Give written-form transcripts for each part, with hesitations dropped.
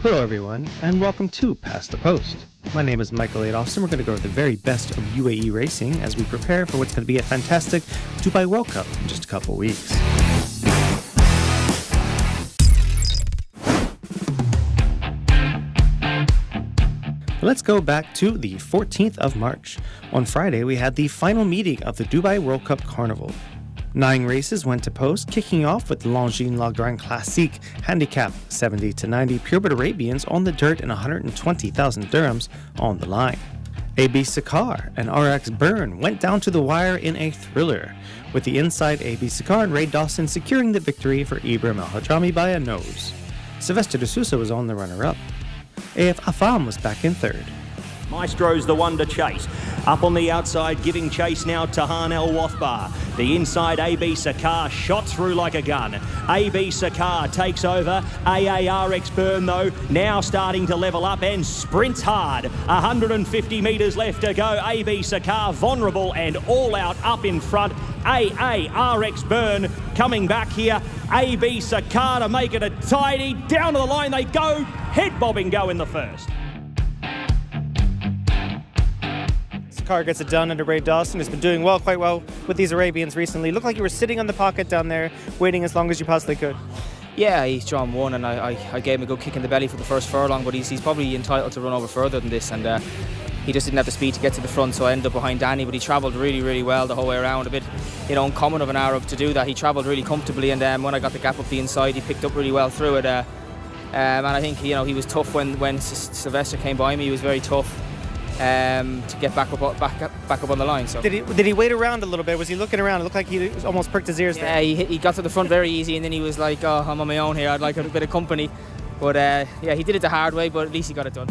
Hello everyone, and welcome to Past the Post. My name is Michael Adolphson. We're going to go over the very best of UAE racing as we prepare for what's going to be a fantastic Dubai World Cup in just a couple weeks. Let's go back to the 14th of March. On Friday, we had the final meeting of the Dubai World Cup Carnival. 9 races went to post, kicking off with the Longines Le Grand Classique handicap 70 to 90 purebred Arabians on the dirt and 120,000 dirhams on the line. AB Sakar and RX Byrne went down to the wire in a thriller, with the inside AB Sakar and Ray Dawson securing the victory for Ibrahim Al-Hajami by a nose. Sylvester de Sousa was on the runner-up. AF Afam was back in third. Maestro's the one to chase. Up on the outside, giving chase now to Han El Wathbar. The inside, AB Sakar shot through like a gun. AB Sakar takes over. AARX Burn, though, now starting to level up and sprints hard. 150 metres left to go. AB Sakar vulnerable and all out up in front. AARX Burn coming back here. AB Sakar to make it a tidy. Down to the line they go. Head bobbing go in the first. Car gets it done under Ray Dawson, who's been doing quite well with these Arabians recently. Looked like you were sitting on the pocket down there, waiting as long as you possibly could. Yeah, he's drawn one, and I gave him a good kick in the belly for the first furlong, but he's probably entitled to run over further than this, and he just didn't have the speed to get to the front, so I ended up behind Danny, but he travelled really, really well the whole way around. A bit, uncommon of an Arab to do that. He travelled really comfortably, and when I got the gap up the inside, he picked up really well through it. And I think, he was tough when Sylvester came by me. He was very tough. To get back up on the line. So did he wait around a little bit? Was he looking around? It looked like he almost pricked his ears there. Yeah, he got to the front very easy, and then he was like, "Oh, I'm on my own here. I'd like a bit of company." But he did it the hard way, but at least he got it done.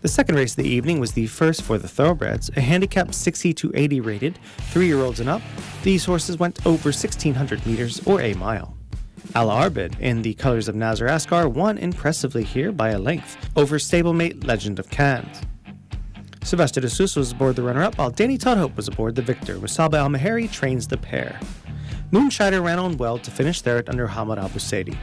The second race of the evening was the first for the thoroughbreds, a handicap 60 to 80 rated, 3-year-olds and up. These horses went over 1,600 meters or a mile. Al Arbid, in the colours of Nazar Askar, won impressively here by a length over stablemate Legend of Cannes. Sylvester de Sousa was aboard the runner-up, while Danny Tudhope was aboard the victor. Musaba Al-Mahari trains the pair. Moonshiner ran on well to finish third under Hamad Abu Saidi.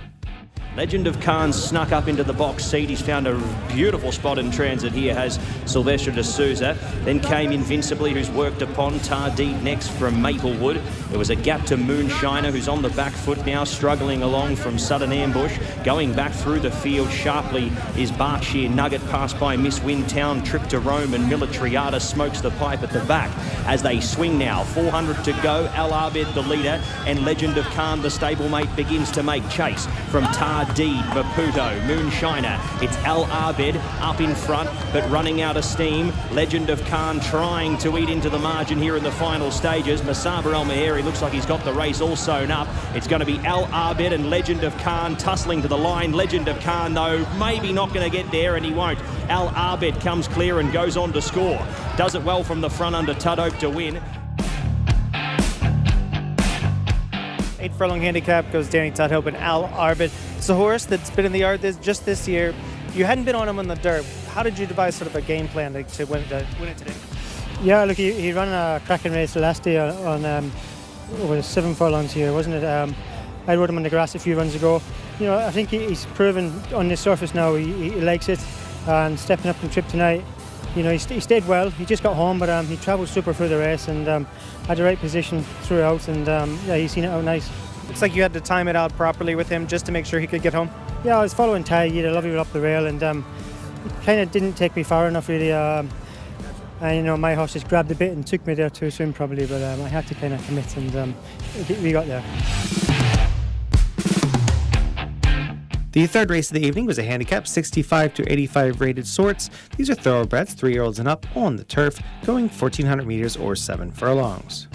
Legend of Khan snuck up into the box seat. He's found a beautiful spot in transit here, has Sylvester de Sousa. Then came Invincibly, who's worked upon. Tardid next from Maplewood. There was a gap to Moonshiner, who's on the back foot now, struggling along from Sudden Ambush. Going back through the field sharply is Berkshire Nugget, passed by Miss Windtown, Trip to Rome, and Military Artist smokes the pipe at the back. As they swing now, 400 to go. Al Arbid, the leader, and Legend of Khan, the stablemate, begins to make chase from Tardid, Maputo, Moonshiner. It's Al Arbid up in front, but running out of steam. Legend of Khan trying to eat into the margin here in the final stages. Musaba Al-Mahari looks like he's got the race all sewn up. It's going to be Al Arbid and Legend of Khan tussling to the line. Legend of Khan, though, maybe not going to get there, and he won't. Al Arbid comes clear and goes on to score. Does it well from the front under Tudhope to win. 8 furlong handicap goes Danny Tudhope and Al Arbid. It's a horse that's been in the yard just this year. You hadn't been on him in the dirt. How did you devise sort of a game plan to win it today? Yeah, look, he ran a cracking race last day on over 7 furlongs here, wasn't it? I rode him on the grass a few runs ago. I think he's proven on this surface now he likes it, and stepping up from trip tonight. He stayed well. He just got home, but he travelled super through the race and had the right position throughout, and he's seen it out nice. Looks like you had to time it out properly with him just to make sure he could get home. Yeah, I was following Ty. He had a lovely roll up the rail, and it kind of didn't take me far enough really. And my horse just grabbed a bit and took me there too soon probably, but I had to kind of commit, and we got there. The third race of the evening was a handicap 65 to 85 rated sorts. These are thoroughbreds, 3-year-olds and up, on the turf, going 1,400 meters or 7 furlongs.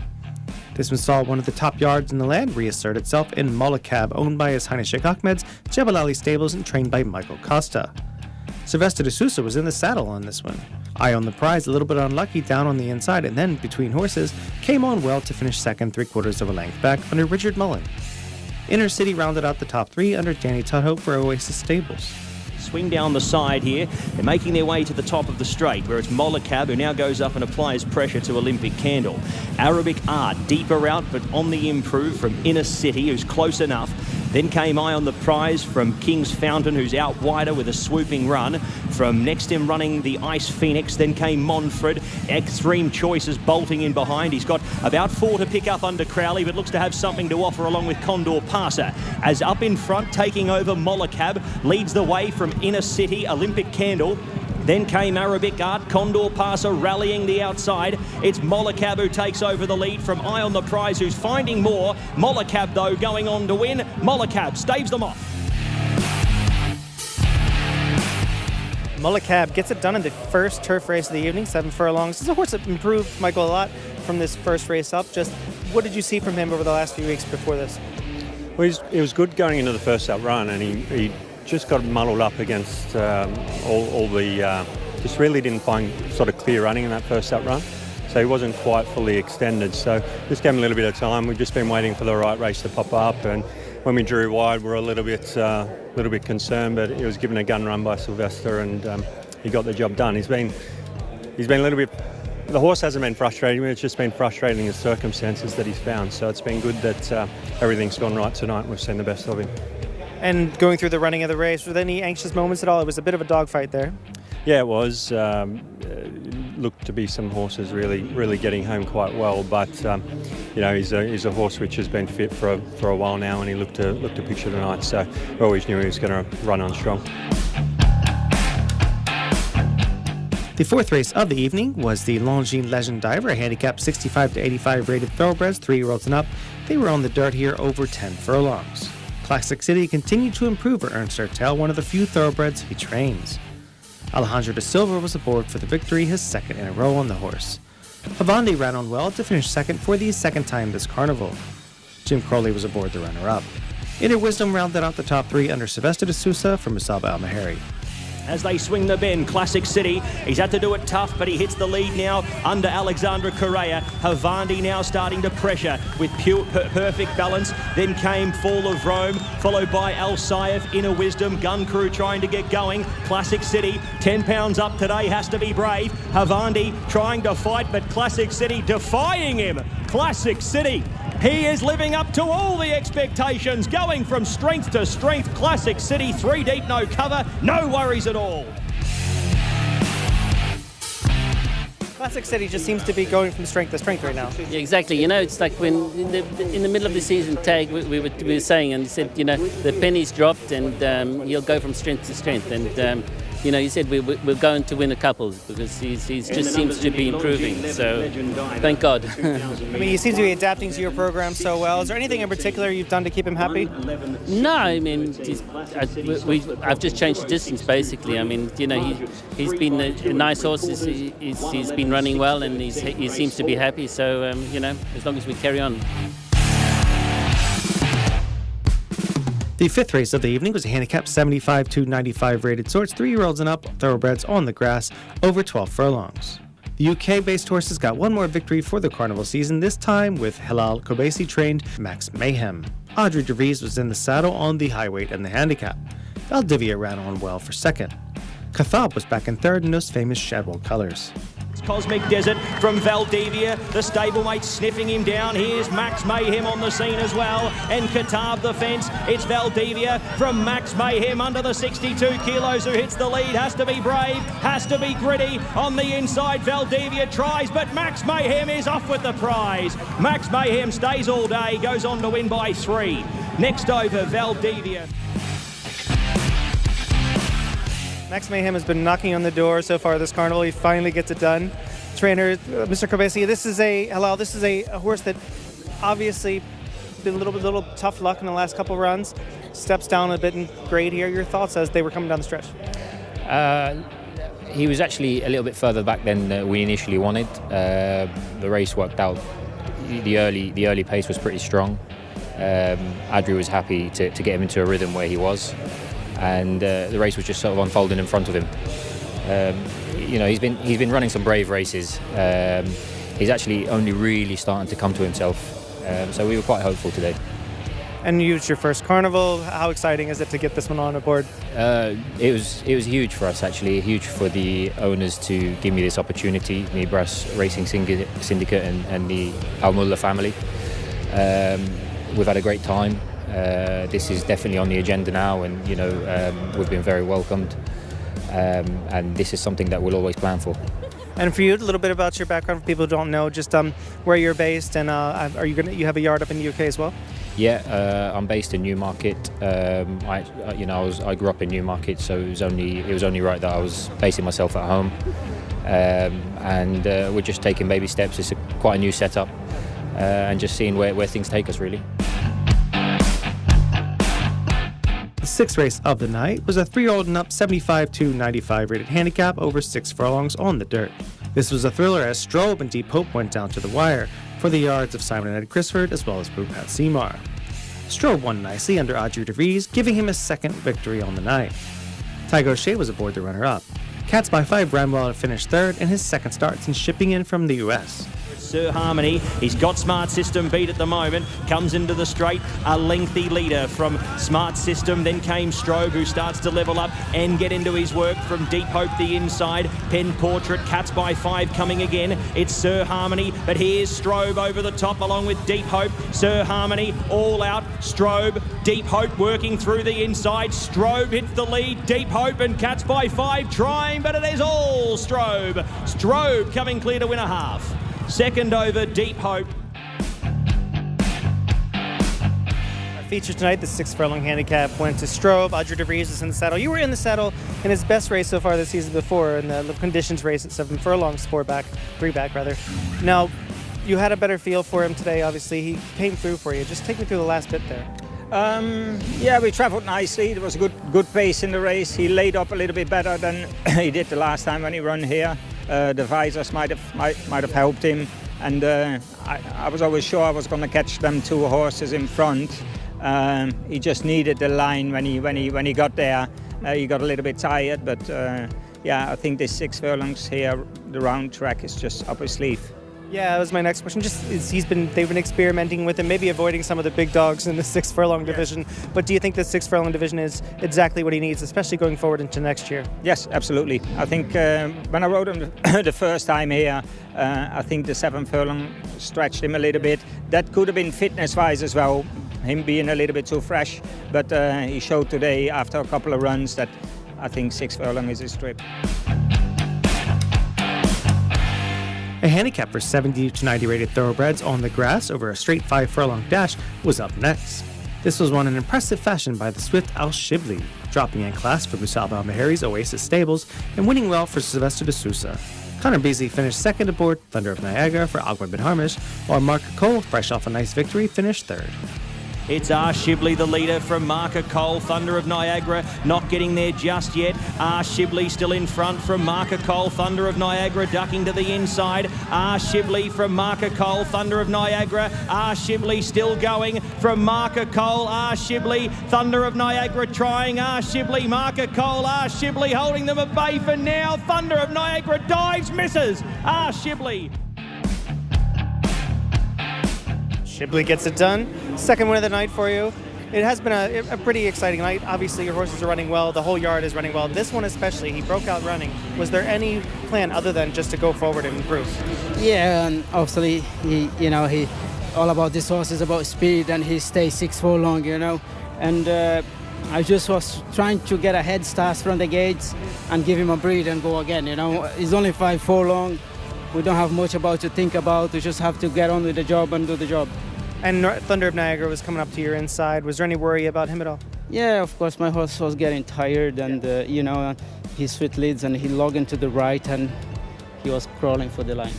This one saw one of the top yards in the land reassert itself in Mollakab, owned by His Highness Sheikh Ahmed's Jebel Ali stables and trained by Michael Costa. Sylvester de Sousa was in the saddle on this one. Eye on the prize, a little bit unlucky down on the inside, and then between horses, came on well to finish second, 3/4 of a length back under Richard Mullen. Inner City rounded out the top 3 under Danny Tudhope for Oasis Stables. Swing down the side here. They're making their way to the top of the straight, where it's Mollakab, who now goes up and applies pressure to Olympic Candle. Arabic Art, deeper out, but on the improve from Inner City, who's close enough. Then came Eye on the Prize from King's Fountain, who's out wider with a swooping run. From next him running the Ice Phoenix. Then came Monfred. Extreme Choices bolting in behind. He's got about 4 to pick up under Crowley, but looks to have something to offer along with Condor Passer. As up in front, taking over Mollicab, leads the way from Inner City, Olympic Candle. Then came Arabic Art, Condor Passer rallying the outside. It's Mollicab who takes over the lead from Eye on the Prize, who's finding more. Mollicab, though, going on to win. Mollicab staves them off. Mollicab gets it done in the first turf race of the evening, 7 furlongs. It's a horse that improved, Michael, a lot from this first race up. Just what did you see from him over the last few weeks before this? Well, he was good going into the first up run, and he just got muddled up against all the... just really didn't find sort of clear running in that first up run. So he wasn't quite fully extended. So just gave him a little bit of time. We've just been waiting for the right race to pop up, and when we drew wide, we're a little bit concerned, but he was given a gun run by Sylvester, and he got the job done. He's been a little bit... The horse hasn't been frustrating, it's just been frustrating the circumstances that he's found. So it's been good that everything's gone right tonight and we've seen the best of him. And going through the running of the race, were there any anxious moments at all? It was a bit of a dogfight there. Yeah, it was. Looked to be some horses really getting home quite well, but he's a horse which has been fit for a while now, and he looked to picture tonight. So we always knew he was going to run on strong. The fourth race of the evening was the Longines Legend Diver, a handicap 65 to 85 rated thoroughbreds, 3-year-olds and up. They were on the dirt here over 10 furlongs. Classic City continued to improve for Ernst Ertel, one of the few thoroughbreds he trains. Alejandro da Silva was aboard for the victory, his second in a row on the horse. Havandi ran on well to finish second for the second time this carnival. Jim Crowley was aboard the runner-up. Inner Wisdom rounded out the top 3 under Sylvester de Sousa from Musalba Al-Mahari. As they swing the bend, Classic City, he's had to do it tough, but he hits the lead now under Alexandra Correa. Havandi now starting to pressure with perfect balance. Then came Fall of Rome, followed by Al Saif, Inner Wisdom, Gun Crew trying to get going. Classic City, 10 pounds up today, has to be brave. Havandi trying to fight, but Classic City defying him. Classic City, he is living up to all the expectations, going from strength to strength. Classic City, 3 deep, no cover, no worries at all. Classic City just seems to be going from strength to strength right now. Yeah, exactly. It's like when in the middle of the season tag we were saying, and he said, the pennies dropped and he'll go from strength to strength. And he said we're going to win a couple because he just seems to be improving. So thank God. He seems to be adapting to your program so well. Is there anything in particular you've done to keep him happy? No, I've just changed the distance basically. He's been a nice horse. He's been running well and he seems to be happy. So as long as we carry on. The fifth race of the evening was a handicap 75 to 95 rated sorts, 3-year-olds and up, thoroughbreds on the grass, over 12 furlongs. The UK-based horses got one more victory for the carnival season, this time with Hilal Kobesi trained Max Mayhem. Audrey DeVries was in the saddle on the high weight and the handicap. Valdivia ran on well for second. Kathab was back in third in those famous Shadwell colours. Cosmic Desert from Valdivia, the stablemate sniffing him down. Here's Max Mayhem on the scene as well, and Katab the fence. It's Valdivia from Max Mayhem under the 62 kilos who hits the lead. Has to be brave, has to be gritty. On the inside, Valdivia tries, but Max Mayhem is off with the prize. Max Mayhem stays all day, goes on to win by 3. Next over, Valdivia. Max Mayhem has been knocking on the door so far this carnival. He finally gets it done. Trainer, Mr. Kobesi, this is a horse that obviously been a little tough luck in the last couple runs. Steps down a bit in grade here. Your thoughts as they were coming down the stretch? He was actually a little bit further back than we initially wanted. The race worked out. The early pace was pretty strong. Adri was happy to get him into a rhythm where he was. And the race was just sort of unfolding in front of him. He's been running some brave races. He's actually only really starting to come to himself. So we were quite hopeful today. And it's your first carnival. How exciting is it to get this one on board? It was huge for us actually. Huge for the owners to give me this opportunity. The Brass Racing Syndicate and the Al Mullah family. We've had a great time. This is definitely on the agenda now, and we've been very welcomed, and this is something that we'll always plan for. And for you, a little bit about your background for people who don't know, just where you're based, and you have a yard up in the UK as well? Yeah, I'm based in Newmarket. I grew up in Newmarket, so it was only right that I was basing myself at home. And we're just taking baby steps. It's quite a new setup, and just seeing where things take us, really. The sixth race of the night was a 3-year-old and up 75 to 95 rated handicap over 6 furlongs on the dirt. This was a thriller as Strobe and Deep Hope went down to the wire for the yards of Simon and Ed Crisford as well as Bupat Seymour. Strobe won nicely under Audrey de Vries, giving him his second victory on the night. Tygo O'Shea was aboard the runner-up. Cats by 5 ran well to finish third in his second start since shipping in from the US. Sir Harmony, he's got Smart System beat at the moment, comes into the straight, a lengthy leader from Smart System, then came Strobe, who starts to level up and get into his work from Deep Hope the inside, Pen Portrait, Cats by 5 coming again, it's Sir Harmony, but here's Strobe over the top along with Deep Hope, Sir Harmony all out, Strobe, Deep Hope working through the inside, Strobe hits the lead, Deep Hope and Cats by 5 trying, but it is all Strobe. Strobe coming clear to win a half. Second over, Deep Hope. Our feature tonight, the 6 furlong handicap, went to Strobe. Audrey de Vries is in the saddle. You were in the saddle in his best race so far this season before, in the conditions race at 7 furlongs, 3 back. Now, you had a better feel for him today, obviously. He came through for you. Just take me through the last bit there. Yeah, we travelled nicely. There was a good pace in the race. He laid up a little bit better than he did the last time when he ran here. The visors might have helped him, and I was always sure I was going to catch them 2 horses in front. He just needed the line when he got there. He got a little bit tired, but yeah, I think this 6 furlongs here, the round track, is just up his sleeve. Yeah, that was my next question. They've been experimenting with him, maybe avoiding some of the big dogs in the 6 furlong division. But do you think the 6 furlong division is exactly what he needs, especially going forward into next year? Yes, absolutely. I think when I rode him the first time here, I think the 7 furlong stretched him a little bit. That could have been fitness-wise as well, him being a little bit too fresh. But he showed today, after a couple of runs, that I think 6 furlong is his trip. A handicap for 70 to 90 rated thoroughbreds on the grass over a straight 5 furlong dash was up next. This was won in impressive fashion by the swift Al Shibli, dropping in class for Musab Al-Maheri's Oasis Stables and winning well for Sylvester de Sousa. Connor Beasley finished second aboard Thunder of Niagara for Ahmed bin Harmish, while Mark Cole, fresh off a nice victory, finished third. It's R. Shibley, the leader from Marker Cole. Thunder of Niagara not getting there just yet. R. Shibley still in front from Marker Cole. Thunder of Niagara ducking to the inside. R. Shibley from Marker Cole. Thunder of Niagara. R. Shibley still going from Marker Cole. R. Shibley, Thunder of Niagara trying. R. Shibley, Marker Cole. R. Shibley holding them at bay for now. Thunder of Niagara dives, misses. R. Shibley. Shibley gets it done. Second win of the night for you. It has been a pretty exciting night. Obviously, your horses are running well. The whole yard is running well. This one especially, he broke out running. Was there any plan other than just to go forward and improve? Yeah, and obviously, he all about this horse is about speed, and he stays 6 furlong, And I just was trying to get a head start from the gates and give him a breathe and go again. He's only 5 furlong. We don't have much about to think about. We just have to get on with the job and do the job. And Thunder of Niagara was coming up to your inside. Was there any worry about him at all? Yeah, of course, my horse was getting tired, and he sweet leads and he logged into the right, and he was crawling for the line.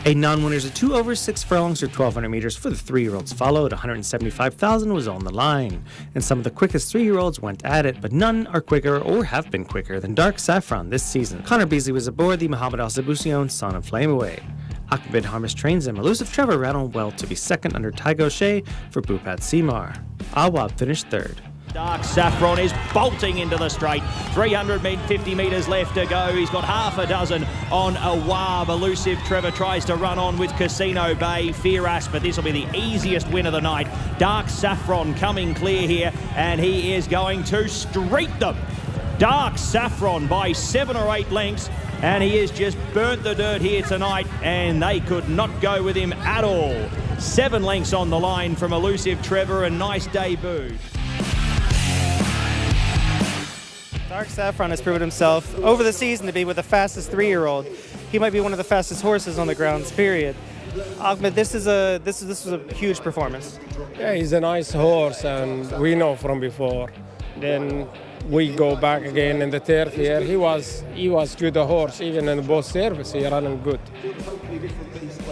A non-winners of 2 over 6 furlongs or 1,200 meters for the 3-year-olds followed. 175,000 was on the line, and some of the quickest 3-year-olds went at it, but none are quicker or have been quicker than Dark Saffron this season. Connor Beasley was aboard the Muhammad Al-Zabusione Son of Flame Away. Ahmed bin Harmish trains him. Elusive Trevor ran on well to be second under Tygo O'Shea for Bupat Seymour. Awab finished third. Dark Saffron is bolting into the straight. 350 metres left to go. He's got half a dozen on Awab. Elusive Trevor tries to run on with Casino Bay. Firas, but this will be the easiest win of the night. Dark Saffron coming clear here, and he is going to street them. Dark Saffron by 7 or 8 lengths, and he has just burnt the dirt here tonight, and they could not go with him at all. 7 lengths on the line from elusive Trevor. A nice debut. Dark Saffron has proven himself over the season to be with the fastest 3-year-old. He might be one of the fastest horses on the grounds, period. Ahmed, this was a huge performance. Yeah, he's a nice horse, and we know from before. Then we go back again in the turf here. He was good a horse, even in both service. He running good.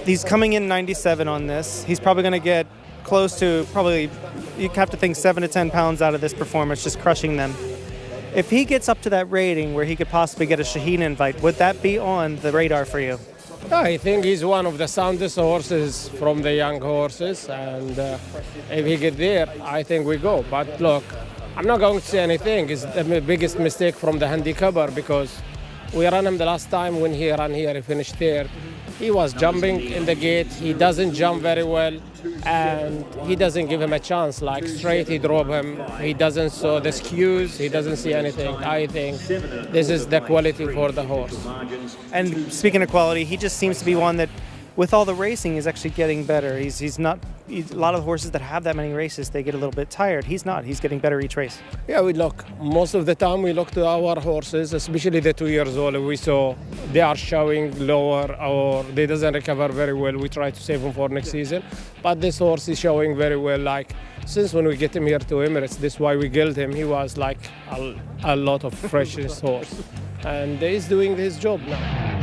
He's coming in 97 on this. He's probably going to get close to you have to think 7 to 10 pounds out of this performance, just crushing them. If he gets up to that rating where he could possibly get a Shaheen invite, would that be on the radar for you? I think he's one of the soundest horses from the young horses, and if he get there, I think we go. But look, I'm not going to say anything. It's the biggest mistake from the handicapper, because we ran him the last time when he ran here, he finished third. He was jumping in the gate. He doesn't jump very well, and he doesn't give him a chance. Like straight, he drove him. He doesn't saw the skews. He doesn't see anything. I think this is the quality for the horse. And speaking of quality, he just seems to be one that, with all the racing, is actually getting better. He's not. A lot of horses that have that many races, they get a little bit tired. He's not. He's getting better each race. Yeah, we look. Most of the time we look to our horses, especially the 2 years old. We saw they are showing lower or they doesn't recover very well. We try to save them for next season. But this horse is showing very well. Like since when we get him here to Emirates, this is why we killed him. He was like a lot of freshest horse, and he's doing his job now.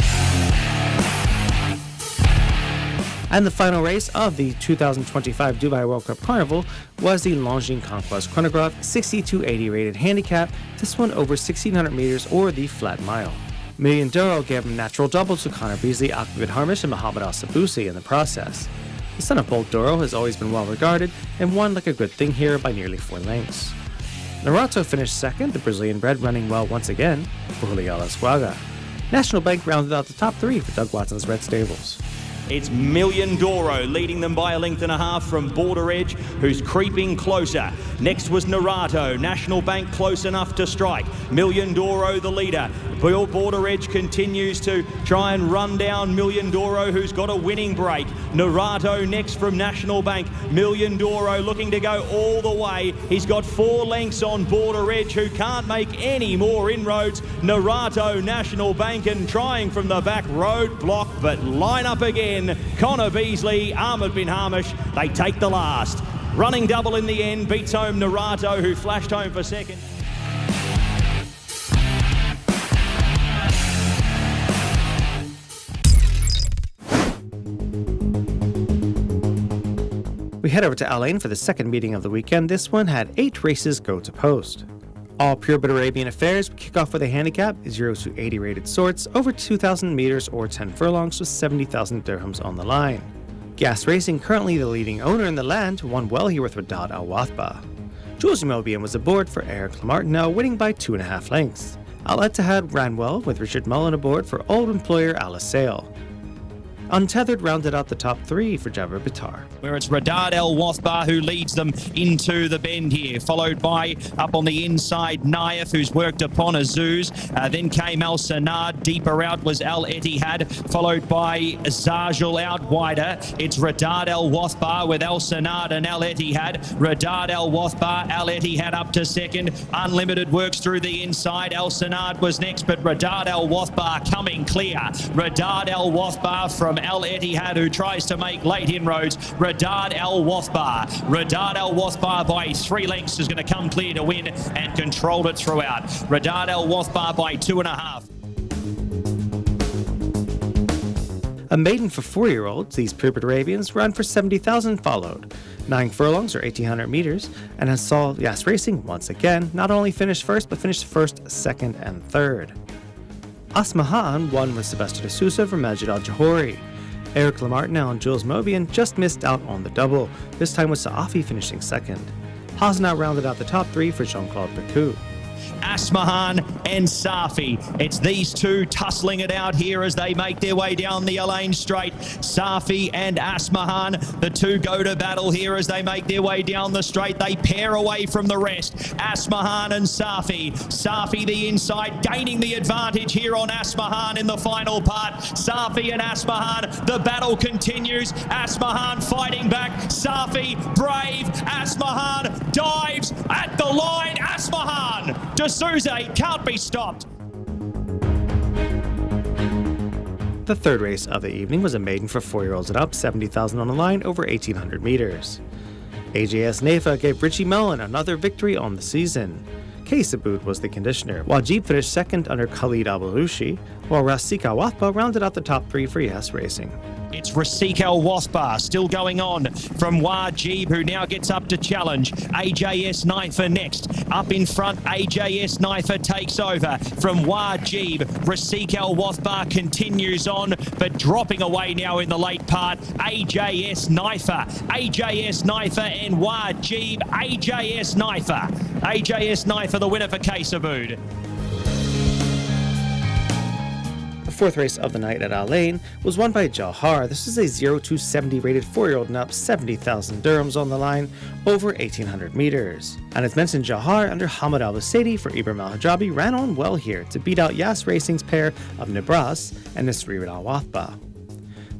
And the final race of the 2025 Dubai World Cup Carnival was the Longines Conquest Chronograph 6280 rated handicap, this one over 1600 meters or the flat mile. Million Duro gave a natural double to Connor Beasley, Akib bin Harmish, and Mohamed Al Sabusi in the process. The son of Bolt Duro has always been well regarded and won like a good thing here by nearly 4 lengths. Narato finished second, the Brazilian bred running well once again for Julián Esquaga. National Bank rounded out the top 3 for Doug Watson's Red Stables. It's Million Duro leading them by 1.5 lengths from Border Edge, who's creeping closer. Next was Narato. National Bank close enough to strike. Million Duro the leader. Border Edge continues to try and run down Million Duro, who's got a winning break. Narato next from National Bank. Million Duro looking to go all the way. He's got 4 lengths on Border Edge, who can't make any more inroads. Narato, National Bank, and trying from the back, roadblock, but line up again. Connor Beasley, Ahmed bin Harmish, they take the last. Running double in the end, beats home Narato, who flashed home for second. We head over to Al-Ain for the second meeting of the weekend. This one had 8 races go to post. All purebred Arabian affairs kick off with a handicap 0 to 80 rated sorts over 2,000 meters or 10 furlongs with 70,000 dirhams on the line. Gas Racing, currently the leading owner in the land, won well here with Radad Al Wathba. Jules Mobian was aboard for Eric Lamartine, winning by 2.5 lengths. Al Ittihad ran well with Richard Mullen aboard for old employer Alice Sale. Untethered rounded out the top 3 for Jabir Bitar. Where it's Radad Al Wathba who leads them into the bend here, followed by, up on the inside, Naif, who's worked upon Azuz. Then came Al Sanad. Deeper out was Al Ittihad, followed by Zajul out wider. It's Radad Al Wathba with Al Sanad and Al Ittihad. Radad Al Wathba, Al Ittihad up to second. Unlimited works through the inside. Al Sanad was next, but Radad Al Wathba coming clear. Radad Al Wathba from Al Ittihad, who tries to make late inroads. Radad Al Wathba. Radad Al Wathba by 3 lengths is going to come clear to win and controlled it throughout. Radad Al Wathba by 2.5. A maiden for 4-year-olds, these purebred Arabians run for 70,000 followed. 9 furlongs or 1,800 meters, and has saw Gas Racing once again not only finish first, but finished first, second, and third. Asmahan won with Sylvester de Sousa from Majid Al Johori. Eric Lamartine and Jules Mobian just missed out on the double, this time with Saafi finishing second. Hasna rounded out the top 3 for Jean-Claude Picou. Asmahan and Safi. It's these two tussling it out here as they make their way down the Al-Ain straight. Safi and Asmahan, the two go to battle here as they make their way down the straight. They pair away from the rest. Asmahan and Safi. Safi the inside, gaining the advantage here on Asmahan in the final part. Safi and Asmahan, the battle continues. Asmahan fighting back. Safi, brave. Asmahan dives at the line. Asmahan, D'Souza can't be stopped. The third race of the evening was a maiden for 4-year-olds and up, 70,000 on the line over 1,800 meters. AJS Naifa gave Richie Mellon another victory on the season. Kaysabud was the conditioner, while Jeep finished second under Khalid Al-Balushi, while Rasik Al-Wathba rounded out the top three for Yes Racing. It's Rasik Al-Wathba still going on from Wajib, who now gets up to challenge. AJS Naifa next. Up in front, AJS Naifa takes over from Wajib. Rasik Al-Wathba continues on, but dropping away now in the late part. AJS Naifa. AJS Naifa and Wajib. AJS Naifa. AJS Naifa the winner for Kaysabud. The fourth race of the night at Al-Ain was won by Jawhar. This is a 0-270 rated 4-year-old and up, 70,000 dirhams on the line, over 1,800 meters. And as mentioned, Jawhar under Hamad Al-Basaidi for Ibrahim Al-Hajabi ran on well here to beat out Yas Racing's pair of Nibras and Nisrin Al-Wathba.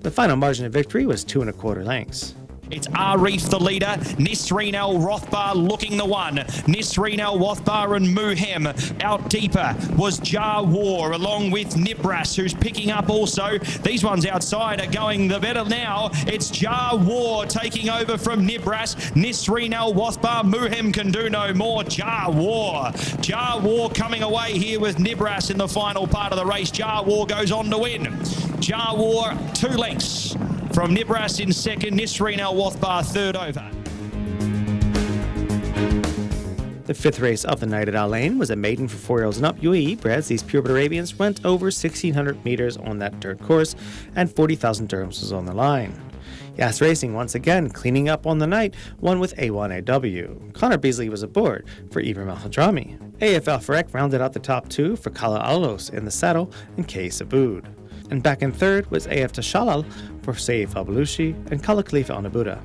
The final margin of victory was 2 1/4 lengths. It's Arif the leader, Nisrin Al-Wathba looking the one. Nisrin Al-Wathba and Muhem. Out deeper was Jawar along with Nibras, who's picking up also. These ones outside are going the better now. It's Jawar taking over from Nibras. Nisrin Al-Wathba, Muhem can do no more. Jawar coming away here with Nibras in the final part of the race. Jawar goes on to win. Jawar 2 lengths. From Nibras in second, Nisrin Al-Wathba third over. The fifth race of the night at Al-Ain was a maiden for 4-year-olds and up. UAE breds, these purebred Arabians, went over 1,600 meters on that dirt course, and 40,000 dirhams was on the line. Yas Racing once again cleaning up on the night, won with A1AW. Connor Beasley was aboard for Ibrahim Al-Hadrami. AFL Farek rounded out the top two for Kala Alos in the saddle and Kaysabud. And back in third was AF Tashalal for Saif Al-Balushi and Kala Khalifa Al-Nabuda.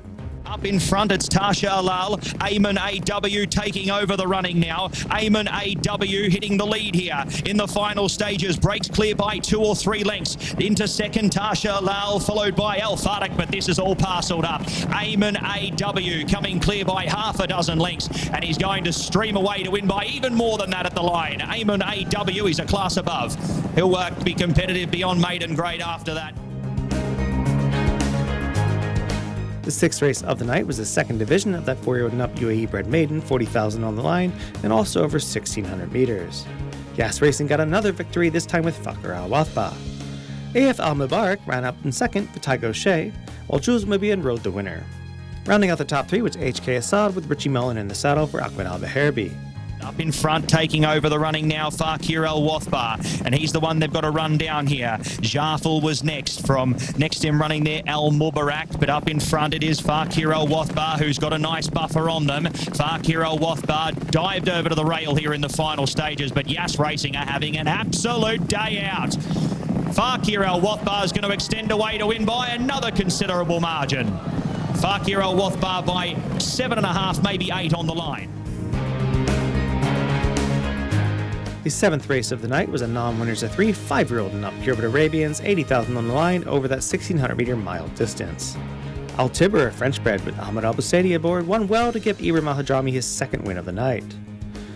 Up in front, it's Tasha Alal. Ayman AW taking over the running now. Ayman AW hitting the lead here in the final stages. Breaks clear by 2 or 3 lengths. Into second, Tasha Alal, followed by Al Farak, but this is all parcelled up. Ayman AW coming clear by half a dozen lengths, and he's going to stream away to win by even more than that at the line. Ayman AW, he's a class above. He'll be competitive beyond maiden grade after that. The sixth race of the night was the second division of that 4-year-old and up UAE bred maiden, 40,000 on the line, and also over 1,600 meters. Yas Racing got another victory, this time with Fakhr Al-Wathba. AF Al-Mubarak ran up in second for Taigo Shea, while Jules Mubian rode the winner. Rounding out the top three was HK Assad with Richie Mellon in the saddle for Ahmed Al-Baherbi. Up in front, taking over the running now, Fakhr Al-Wathba, and he's the one they've got to run down here. Jafal was next to him running there, Al-Mubarak, but up in front it is Fakhr Al-Wathba, who's got a nice buffer on them. Fakhr Al-Wathba dived over to the rail here in the final stages, but Yas Racing are having an absolute day out. Fakhr Al-Wathba is going to extend away to win by another considerable margin. Fakhr Al-Wathba by 7.5, maybe 8 on the line. The seventh race of the night was a non-winners of 3 5-year-old and up purebred Arabians, 80,000 on the line over that 1,600 meter mile distance. Al Tibber, a French bred with Ahmed Al-Basaidi aboard, won well to give Ibrahim Al-Hadrami his second win of the night.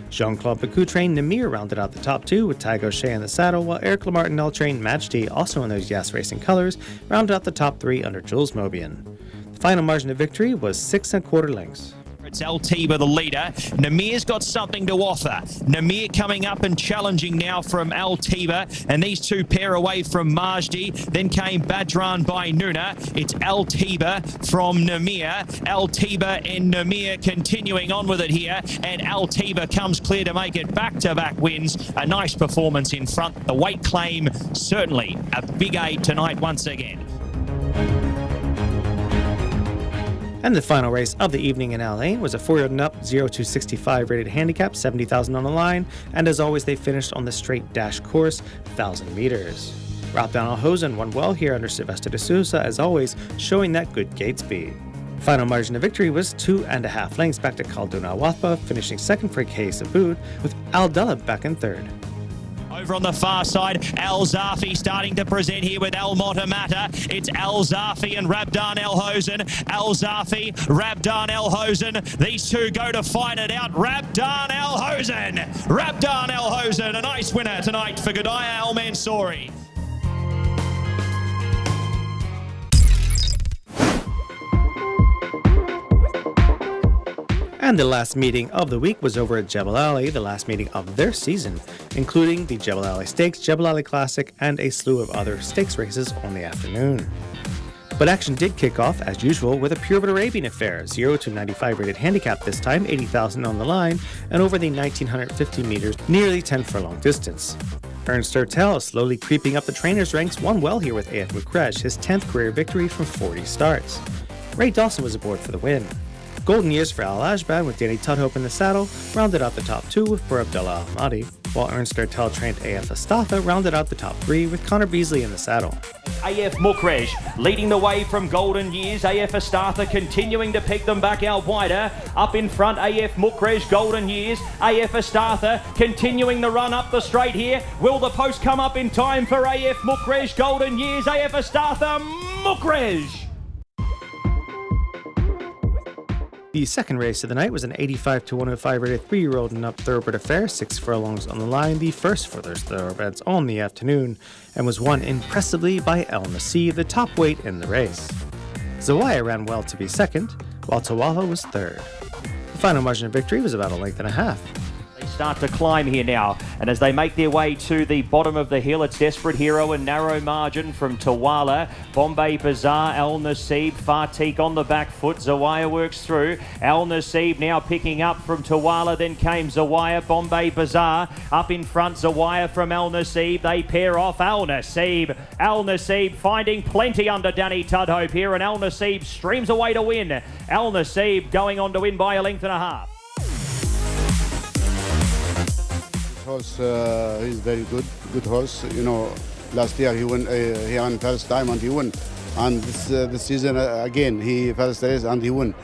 Jean-Claude Bacou-trained Namir rounded out the top two with Taigo Shea in the saddle, while Eric Lamartinelle-trained Majdi, also in those Yas Racing colors, rounded out the top 3 under Jules Mobian. The final margin of victory was 6 1/4 lengths. It's El Tiba, the leader. Namir's got something to offer. Namir coming up and challenging now from El Tiba, and these two pair away from Majdi. Then came Badran by Nuna. It's El Tiba from Namir. El Tiba and Namir continuing on with it here, and El Tiba comes clear to make it back-to-back wins. A nice performance in front. The weight claim, certainly a big aid tonight once again. And the final race of the evening in Al-Ain was a 4-year-old and up, 0 to 65 rated handicap, 70,000 on the line, and as always they finished on the straight dash course, 1,000 meters. Rap Down Al-Hosen won well here under Sylvester de Sousa, as always, showing that good gate speed. Final margin of victory was 2.5 lengths back to Khaldun Al Wathba, finishing second for Kayes Aboud, with Al Dulab back in third. Over on the far side, Al Zafi starting to present here with Al Motamata. It's Al Zafi and Rabdan El Hosen. Al Zafi, Rabdan El Hosen. These two go to fight it out. Rabdan El Hosen. Rabdan El Hosen, a nice winner tonight for Gudaya Al Mansouri. And the last meeting of the week was over at Jebel Ali, the last meeting of their season, including the Jebel Ali Stakes, Jebel Ali Classic, and a slew of other stakes races on the afternoon. But action did kick off, as usual, with a pure but Arabian affair, 0 to 95 rated handicap this time, 80,000 on the line, and over the 1,950 meters, nearly 10 furlong distance. Ernst Ertel, slowly creeping up the trainers' ranks, won well here with AF Mukresh, his 10th career victory from 40 starts. Ray Dawson was aboard for the win. Golden years for Al Ajban with Danny Tudhope in the saddle rounded out the top two for Abdullah Al-Mahdi, while Ernst Ertel trained AF Astatha rounded out the top three with Connor Beasley in the saddle. AF Mukrej leading the way from Golden Years. AF Astatha continuing to pick them back out wider. Up in front, AF Mukrej, Golden Years. AF Astatha continuing the run up the straight here. Will the post come up in time for AF Mukrej, Golden Years? AF Astatha, Mukrej. The second race of the night was an 85 to 105 rated 3-year-old and up thoroughbred affair, 6 furlongs on the line, the first for those thoroughbreds on the afternoon, and was won impressively by El Nasib, the top weight in the race. Zawaya ran well to be second, while Tawala was third. The final margin of victory was about a length and a half. They start to climb here now, and as they make their way to the bottom of the hill, it's Desperate Hero and narrow margin from Tawala. Bombay Bazaar, Al Nasib, Fartik on the back foot. Zawaya works through. Al Nasib now picking up from Tawala, then came Zawaya. Bombay Bazaar up in front. Zawaya from Al Nasib. They pair off. Al Nasib finding plenty under Danny Tudhope here, and Al Nasib streams away to win. Al Nasib going on to win by a length and a half. Horse, he's very good horse. You know, last year he won first time and he won, and this season again he first race and he won.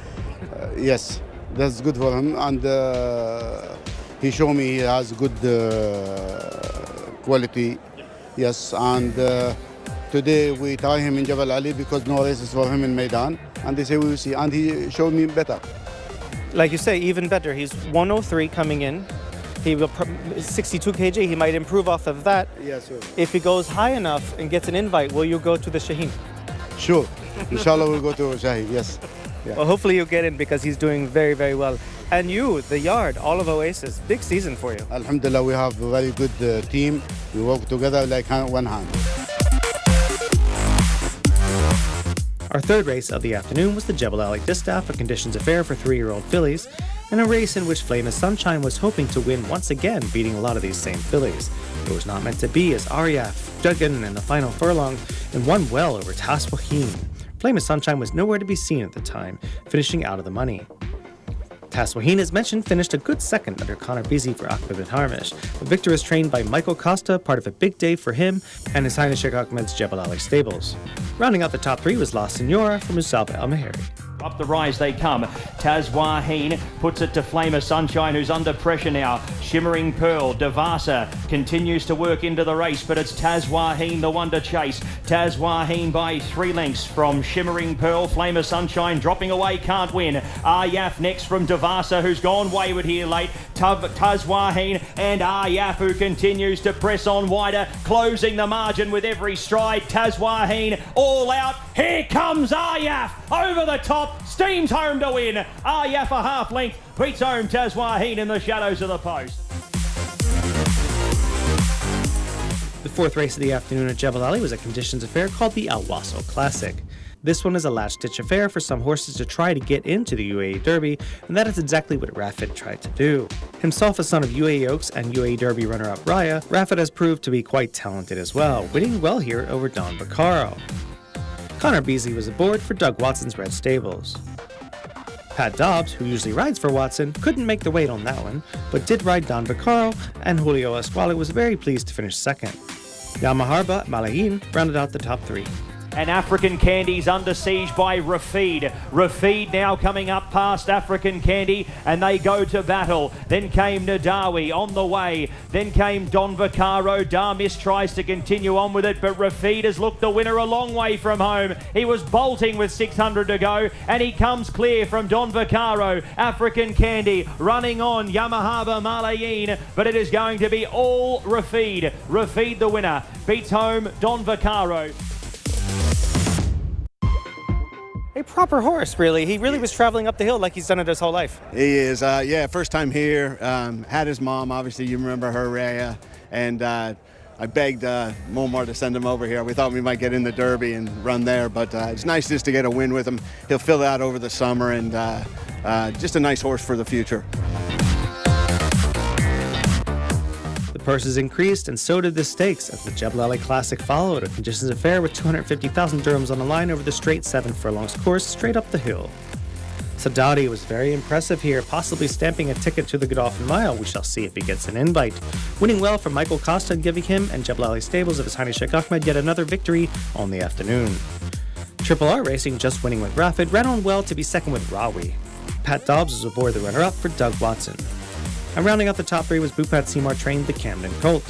Yes, that's good for him, and he showed me he has good quality. Yes, and today we try him in Jebel Ali because no races for him in Meydan, and they say we will see, and he showed me better. Like you say, even better. He's 103 coming in. He will 62 kg. He might improve off of that. Yes, sir. If he goes high enough and gets an invite, will you go to the Shaheen? Sure. Inshallah, we'll go to Shaheen. Yes. Yeah. Well, hopefully you'll get in because he's doing very, very well. And you, the yard, all of Oasis, big season for you. Alhamdulillah, we have a very good team. We work together like one hand. Our third race of the afternoon was the Jebel Ali Distaff, a conditions affair for 3-year-old fillies, and a race in which Flame of Sunshine was hoping to win once again, beating a lot of these same fillies. It was not meant to be, as Aryaf dug in the final furlong and won well over Taswaheen. Flame of Sunshine was nowhere to be seen at the time, finishing out of the money. Taswaheen, as mentioned, finished a good second under Connor Beasley for Akbar bin Harmish. The victor is trained by Michael Costa, part of a big day for him and His Highness Sheikh Ahmed's Jebel Ali stables. Rounding out the top three was La Senora from Musab Al Maheri. Up the rise they come. Tazwaheen puts it to Flame of Sunshine, who's under pressure now. Shimmering Pearl, Devasa continues to work into the race, but it's Tazwaheen the one to chase. Tazwaheen by 3 lengths from Shimmering Pearl. Flame of Sunshine dropping away, can't win. Aryaf next from Devasa, who's gone wayward here late. Tazwaheen and Aryaf, who continues to press on wider, closing the margin with every stride. Tazwaheen all out. Here comes Aryaf over the top, steams home to win. Aryaf a half length, beats home Tazwaheen in the shadows of the post. The fourth race of the afternoon at Jebel Ali was a conditions affair called the Al Waso Classic. This one is a latch-stitch affair for some horses to try to get into the UAE Derby, and that is exactly what Rafid tried to do. Himself a son of UAE Oaks and UAE Derby runner-up Raya, Rafid has proved to be quite talented as well, winning well here over Don Baccaro. Connor Beasley was aboard for Doug Watson's Red Stables. Pat Dobbs, who usually rides for Watson, couldn't make the weight on that one, but did ride Don Vaccaro, and Julio Esquale was very pleased to finish second. Yamaharba Malayin rounded out the top three. And African Candy's under siege by Rafid. Rafid now coming up past African Candy, and they go to battle. Then came Nadawi on the way. Then came Don Vaccaro. Darmis tries to continue on with it, but Rafid has looked the winner a long way from home. He was bolting with 600 to go, and he comes clear from Don Vaccaro. African Candy running on Yamaharba Malayin, but it is going to be all Rafid. Rafid the winner. Beats home Don Vaccaro. A proper horse, really. He really was traveling up the hill like he's done it his whole life. He is, yeah, first time here. Had his mom, obviously, you remember her, Rhea, and I begged Momar to send him over here. We thought we might get in the Derby and run there, but it's nice just to get a win with him. He'll fill out over the summer, and just a nice horse for the future. The purses increased, and so did the stakes, as the Jebel Ali Classic followed, a conditions affair with 250,000 dirhams on the line over the straight 7 furlongs course straight up the hill. Sadati was very impressive here, possibly stamping a ticket to the Godolphin Mile. We shall see if he gets an invite. Winning well from Michael Costa and giving him and Jebel Ali Stables of His Highness Sheikh Ahmed yet another victory on the afternoon. Triple R Racing, just winning with Rafid, ran on well to be second with Rawi. Pat Dobbs was aboard the runner-up for Doug Watson. And rounding out the top three was Bupat Seymour trained the Camden Colt.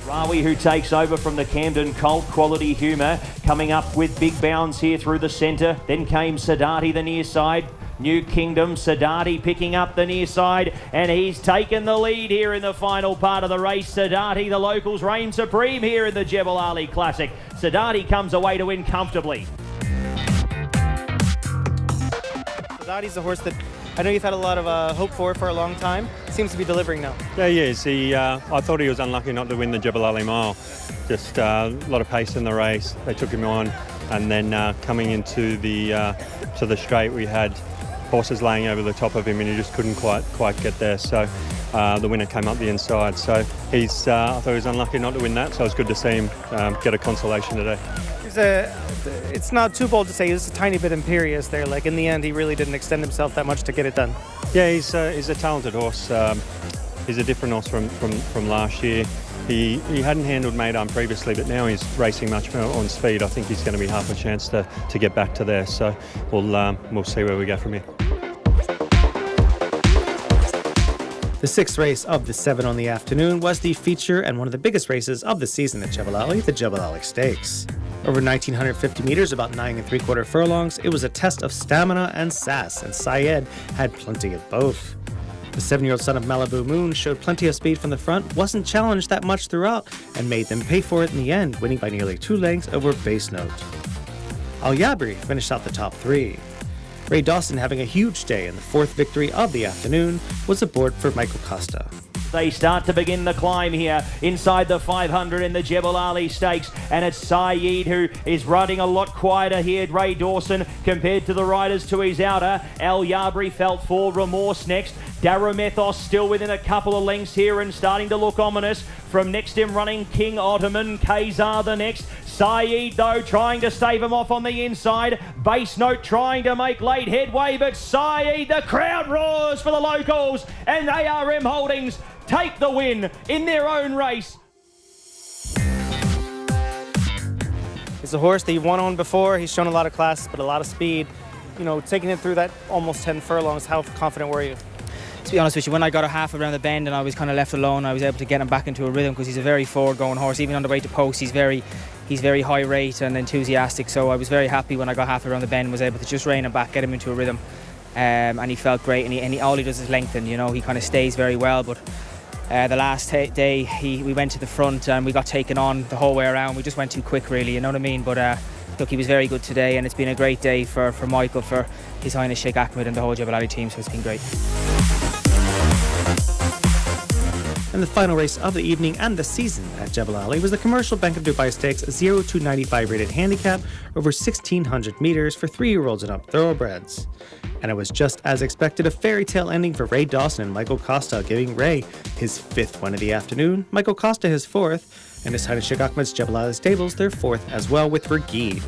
Rawi, who takes over from the Camden Colt, Quality Humour, coming up with big bounds here through the centre. Then came Sadati, the near side. New Kingdom, Sadati picking up the near side, and he's taken the lead here in the final part of the race. Sadati, the locals, reign supreme here in the Jebel Ali Classic. Sadati comes away to win comfortably. Sadati's a horse that I know you've had a lot of hope for a long time. Seems to be delivering now. Yeah, he is. I thought he was unlucky not to win the Jebel Ali Mile. Just a lot of pace in the race. They took him on, and then coming into the to the straight, we had horses laying over the top of him, and he just couldn't quite get there. So the winner came up the inside. So I thought he was unlucky not to win that. So it was good to see him get a consolation today. It's not too bold to say he was a tiny bit imperious there. Like in the end, he really didn't extend himself that much to get it done. Yeah, he's a talented horse. He's a different horse from last year. He hadn't handled Meydan previously, but now he's racing much more on speed. I think he's going to be half a chance to get back to there. So we'll see where we go from here. The sixth race of the 7 on the afternoon was the feature and one of the biggest races of the season at Jebel Ali, the Jebel Ali Stakes. Over 1,950 meters, about 9 3/4 furlongs, it was a test of stamina and sass, and Syed had plenty of both. The 7-year-old son of Malibu Moon showed plenty of speed from the front, wasn't challenged that much throughout, and made them pay for it in the end, winning by nearly 2 lengths over Base Note. Al Yabri finished out the top 3. Ray Dawson, having a huge day in the 4th victory of the afternoon, was aboard for Michael Costa. They start to begin the climb here inside the 500 in the Jebel Ali Stakes, and it's Saeed who is riding a lot quieter here. Ray Dawson compared to the riders to his outer. Al Yabri felt for Remorse next. Daramethos still within a couple of lengths here and starting to look ominous. From next him running King Ottoman, Kazar the next. Saeed though trying to stave him off on the inside. Base Note trying to make late headway, but Saeed, the crowd roars for the locals, and ARM Holdings take the win in their own race. He's a horse that you've won on before. He's shown a lot of class, but a lot of speed. You know, taking it through that almost 10 furlongs, how confident were you? To be honest with you, when I got a half around the bend and I was kind of left alone, I was able to get him back into a rhythm because he's a very forward-going horse. Even on the way to post, he's very high rate and enthusiastic. So I was very happy when I got half around the bend, was able to just rein him back, get him into a rhythm, and he felt great. And all he does is lengthen. You know, he kind of stays very well. But the last day, we went to the front and we got taken on the whole way around. We just went too quick, really. You know what I mean? But look, he was very good today, and it's been a great day for Michael, for His Highness Sheikh Ahmed and the whole Jebel Ali team. So it's been great. And the final race of the evening and the season at Jebel Ali was the Commercial Bank of Dubai Stakes 0-95 rated handicap over 1,600 meters for 3-year-olds and up thoroughbreds. And it was just as expected, a fairy tale ending for Ray Dawson and Michael Costa, giving Ray his 5th win of the afternoon, Michael Costa his 4th, and His Highness Sheikh Ahmed's Jebel Ali Stables their 4th as well with Ragid.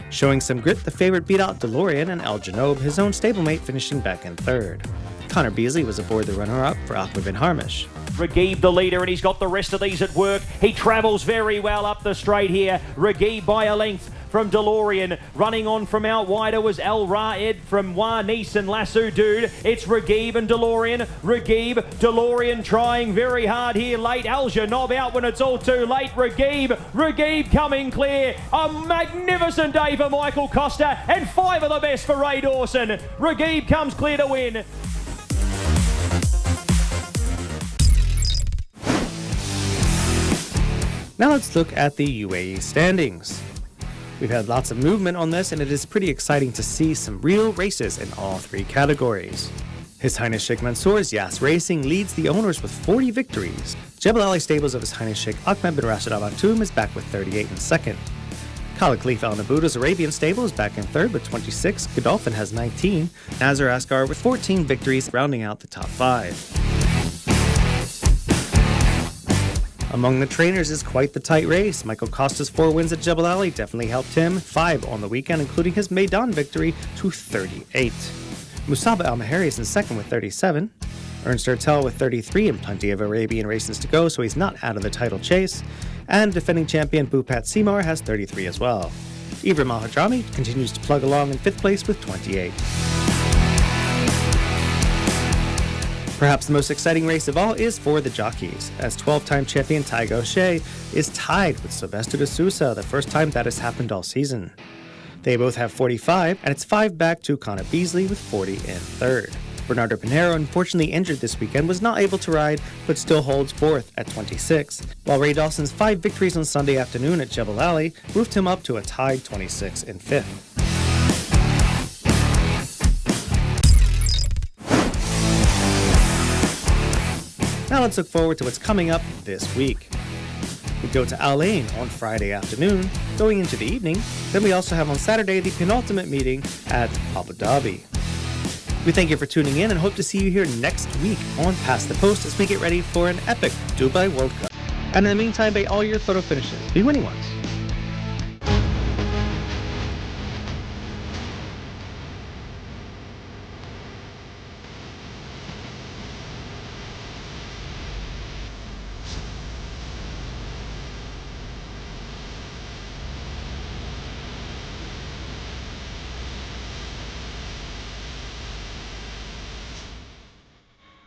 Showing some grit, the favorite beat out DeLorean and El Janoub, his own stablemate, finishing back in third. Connor Beasley was aboard the runner-up for Aqua Ben Harmish. Regib the leader, and he's got the rest of these at work. He travels very well up the straight here. Regib by a length from DeLorean. Running on from out wider was Al Raed from Warnis and Lasso Dude. It's Regib and DeLorean. DeLorean trying very hard here late. Al Janoub out when it's all too late. Regib coming clear. A magnificent day for Michael Costa, and 5 of the best for Ray Dawson. Regib comes clear to win. Now let's look at the UAE standings. We've had lots of movement on this, and it is pretty exciting to see some real races in all 3 categories. His Highness Sheikh Mansour's Yas Racing leads the owners with 40 victories. Jebel Ali Stables of His Highness Sheikh Ahmed bin Rashid Al Maktoum is back with 38 in second. Khalid Khalifa Al Nabuta's Arabian Stable is back in third with 26. Godolphin has 19. Nazar Asghar with 14 victories, rounding out the top 5. Among the trainers is quite the tight race. Michael Costa's 4 wins at Jebel Ali definitely helped him. 5 on the weekend, including his Meydan victory to 38. Musaba Al-Mahari is in second with 37. Ernst Ertel with 33 and plenty of Arabian races to go, so he's not out of the title chase. And defending champion Bupat Simar has 33 as well. Ibrahim Al-Hadrami continues to plug along in 5th place with 28. Perhaps the most exciting race of all is for the jockeys, as 12-time champion Taiga O'Shea is tied with Sylvester de Sousa, the first time that has happened all season. They both have 45, and it's 5 back to Connor Beasley with 40 in third. Bernardo Pinheiro, unfortunately injured this weekend, was not able to ride, but still holds 4th at 26, while Ray Dawson's 5 victories on Sunday afternoon at Jebel Ali moved him up to a tied 26 in 5th. Now let's look forward to what's coming up this week. We go to Al-Ain on Friday afternoon, going into the evening. Then we also have on Saturday the penultimate meeting at Abu Dhabi. We thank you for tuning in and hope to see you here next week on Past the Post as we get ready for an epic Dubai World Cup. And in the meantime, may all your photo finishes be winning ones.